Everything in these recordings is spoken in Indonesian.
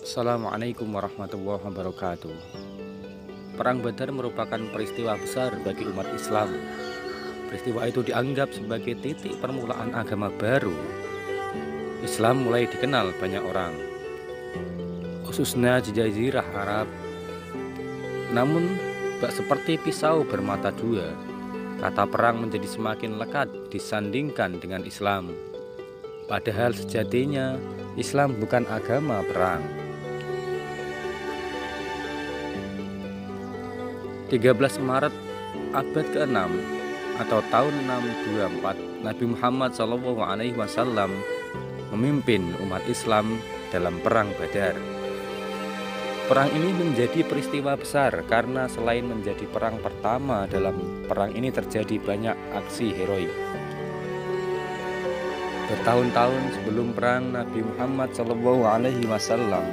Assalamualaikum warahmatullahi wabarakatuh. Perang Badar merupakan peristiwa besar bagi umat Islam. Peristiwa itu dianggap sebagai titik permulaan agama baru. Islam mulai dikenal banyak orang, khususnya di Jazirah Arab. Namun, tak seperti pisau bermata dua, kata perang menjadi semakin lekat disandingkan dengan Islam. Padahal sejatinya Islam bukan agama perang. 13 Maret abad ke-6 atau tahun 624, Nabi Muhammad SAW memimpin umat Islam dalam Perang Badar. Perang ini menjadi peristiwa besar karena selain menjadi perang pertama, dalam perang ini terjadi banyak aksi heroik. Bertahun-tahun sebelum perang, Nabi Muhammad SAW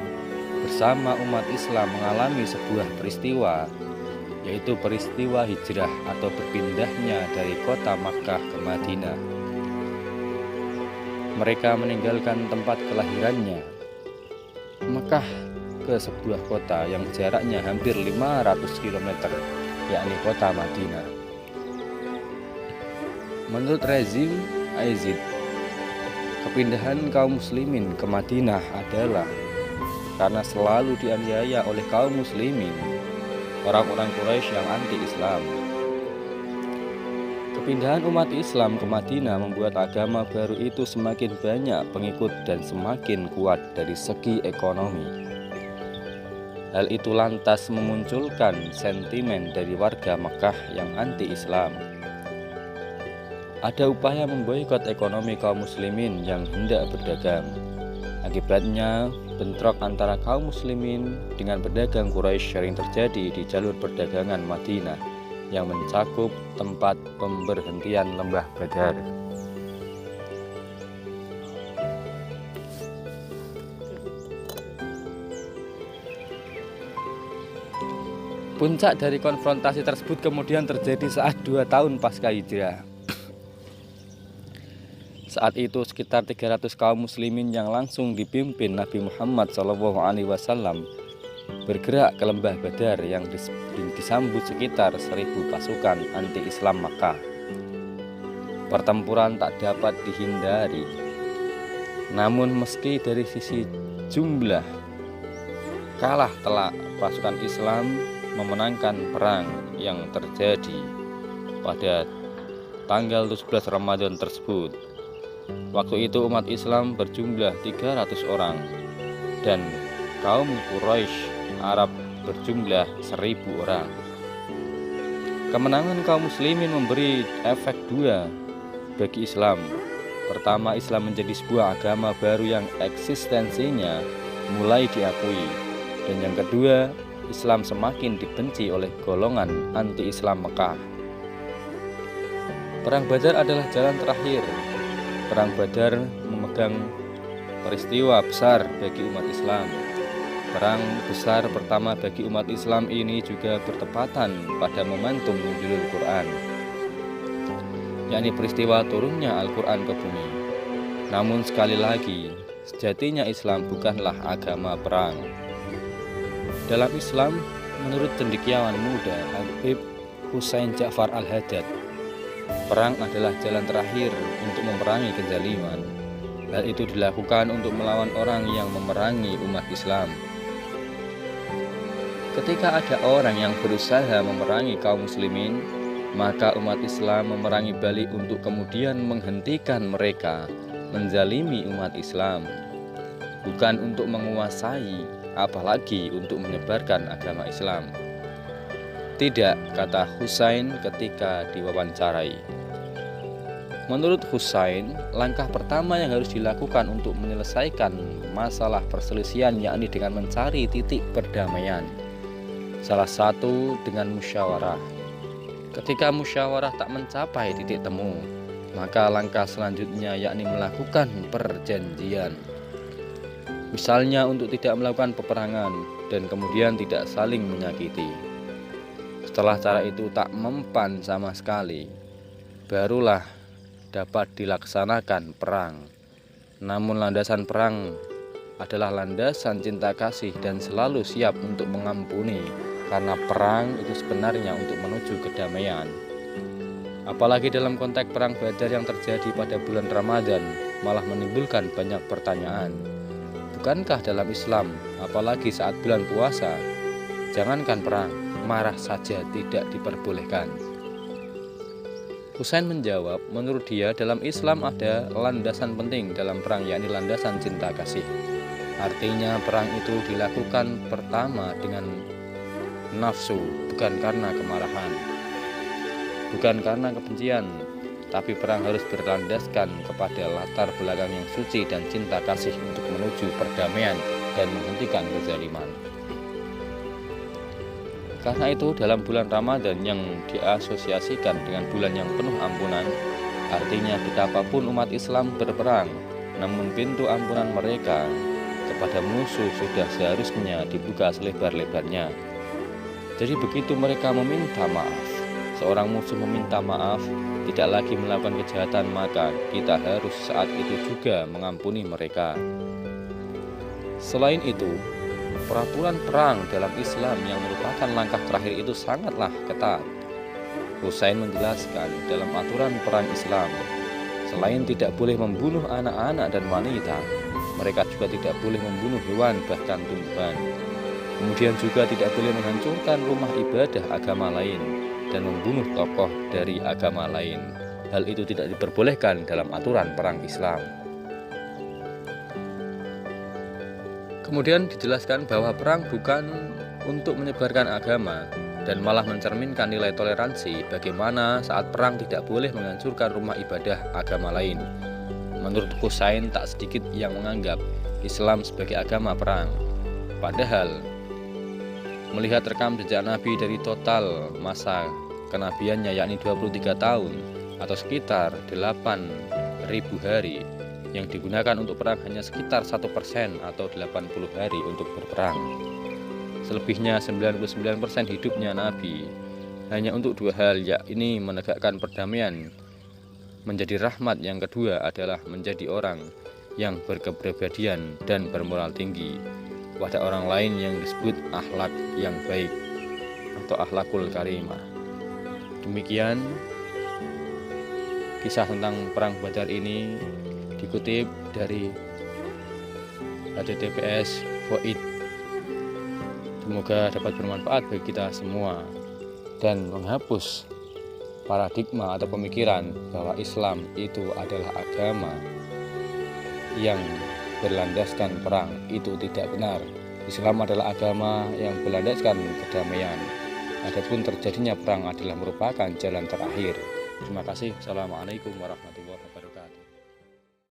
bersama umat Islam mengalami sebuah peristiwa, yaitu peristiwa hijrah atau berpindahnya dari kota Makkah ke Madinah. Mereka meninggalkan tempat kelahirannya, Makkah, ke sebuah kota yang jaraknya hampir 500 km, yakni kota Madinah. Menurut rezim Yazid, kepindahan kaum muslimin ke Madinah adalah karena selalu dianiaya oleh kaum muslimin, orang-orang Quraisy yang anti-Islam. Kepindahan umat Islam ke Madinah membuat agama baru itu semakin banyak pengikut dan semakin kuat dari segi ekonomi. Hal itu lantas memunculkan sentimen dari warga Makkah yang anti-Islam. Ada upaya memboikot ekonomi kaum muslimin yang hendak berdagang. Akibatnya, bentrok antara kaum muslimin dengan pedagang Quraisy sering terjadi di jalur perdagangan Madinah yang mencakup tempat pemberhentian lembah Badar. Puncak dari konfrontasi tersebut kemudian terjadi saat 2 tahun pasca hijrah. Saat itu sekitar 300 kaum muslimin yang langsung dipimpin Nabi Muhammad SAW bergerak ke lembah Badar yang disambut sekitar 1.000 pasukan anti-Islam Makkah. Pertempuran tak dapat dihindari. Namun meski dari sisi jumlah kalah telak, pasukan Islam memenangkan perang yang terjadi pada tanggal 17 Ramadan tersebut. Waktu itu umat Islam berjumlah 300 orang dan kaum Quraisy Arab berjumlah 1.000 orang. Kemenangan kaum muslimin memberi efek dua bagi Islam. Pertama, Islam menjadi sebuah agama baru yang eksistensinya mulai diakui. Dan yang kedua, Islam semakin dibenci oleh golongan anti-Islam Mekah. Perang Badar adalah jalan terakhir. Perang Badar memegang peristiwa besar bagi umat Islam. Perang besar pertama bagi umat Islam ini juga bertepatan pada momentum nuzulul Quran, yakni peristiwa turunnya Al-Quran ke bumi. Namun sekali lagi, sejatinya Islam bukanlah agama perang. Dalam Islam, menurut cendekiawan muda Habib Husain Ja'far Al-Haddad, perang adalah jalan terakhir untuk memerangi kezaliman. Hal itu dilakukan untuk melawan orang yang memerangi umat Islam. Ketika ada orang yang berusaha memerangi kaum muslimin, maka umat Islam memerangi balik untuk kemudian menghentikan mereka menzalimi umat Islam, bukan untuk menguasai, apalagi untuk menyebarkan agama Islam. Tidak, kata Husain ketika diwawancarai. Menurut Husain, langkah pertama yang harus dilakukan untuk menyelesaikan masalah perselisihan yakni dengan mencari titik perdamaian. Salah satu dengan musyawarah. Ketika musyawarah tak mencapai titik temu, maka langkah selanjutnya yakni melakukan perjanjian. Misalnya untuk tidak melakukan peperangan dan kemudian tidak saling menyakiti. Setelah cara itu tak mempan sama sekali, barulah dapat dilaksanakan perang. Namun landasan perang adalah landasan cinta kasih dan selalu siap untuk mengampuni, karena perang itu sebenarnya untuk menuju kedamaian. Apalagi dalam konteks perang Badar yang terjadi pada bulan Ramadan malah menimbulkan banyak pertanyaan. Bukankah dalam Islam, apalagi saat bulan puasa, jangankan perang, marah saja tidak diperbolehkan? Husain menjawab, menurut dia dalam Islam ada landasan penting dalam perang, yakni landasan cinta kasih. Artinya perang itu dilakukan pertama dengan nafsu, bukan karena kemarahan, bukan karena kebencian, tapi perang harus berlandaskan kepada latar belakang yang suci dan cinta kasih untuk menuju perdamaian dan menghentikan kezaliman. Karena itu dalam bulan Ramadan yang diasosiasikan dengan bulan yang penuh ampunan, artinya betapapun umat Islam berperang, namun pintu ampunan mereka kepada musuh sudah seharusnya dibuka selebar-lebarnya. Jadi begitu mereka meminta maaf, seorang musuh meminta maaf, tidak lagi melakukan kejahatan, maka kita harus saat itu juga mengampuni mereka. Selain itu, peraturan perang dalam Islam yang merupakan langkah terakhir itu sangatlah ketat. Husain menjelaskan dalam aturan perang Islam, selain tidak boleh membunuh anak-anak dan wanita, mereka juga tidak boleh membunuh hewan bahkan tumbuhan. Kemudian juga tidak boleh menghancurkan rumah ibadah agama lain dan membunuh tokoh dari agama lain. Hal itu tidak diperbolehkan dalam aturan perang Islam. Kemudian dijelaskan bahwa perang bukan untuk menyebarkan agama dan malah mencerminkan nilai toleransi, bagaimana saat perang tidak boleh menghancurkan rumah ibadah agama lain. Menurut Husain, tak sedikit yang menganggap Islam sebagai agama perang. Padahal melihat rekam jejak Nabi dari total masa kenabiannya, yakni 23 tahun atau sekitar 8.000 hari, yang digunakan untuk perang hanya sekitar 1% atau 80 hari untuk berperang. Selebihnya 99% hidupnya Nabi hanya untuk dua hal, yakni menegakkan perdamaian, menjadi rahmat. Yang kedua adalah menjadi orang yang berkepribadian dan bermoral tinggi pada orang lain, yang disebut akhlak yang baik atau akhlakul karimah. Demikian kisah tentang perang Badar ini dikutip dari HTTPS Void. Semoga dapat bermanfaat bagi kita semua dan menghapus paradigma atau pemikiran bahwa Islam itu adalah agama yang berlandaskan perang. Itu tidak benar. Islam adalah agama yang berlandaskan kedamaian. Adapun terjadinya perang adalah merupakan jalan terakhir. Terima kasih. Assalamualaikum warahmatullahi wabarakatuh.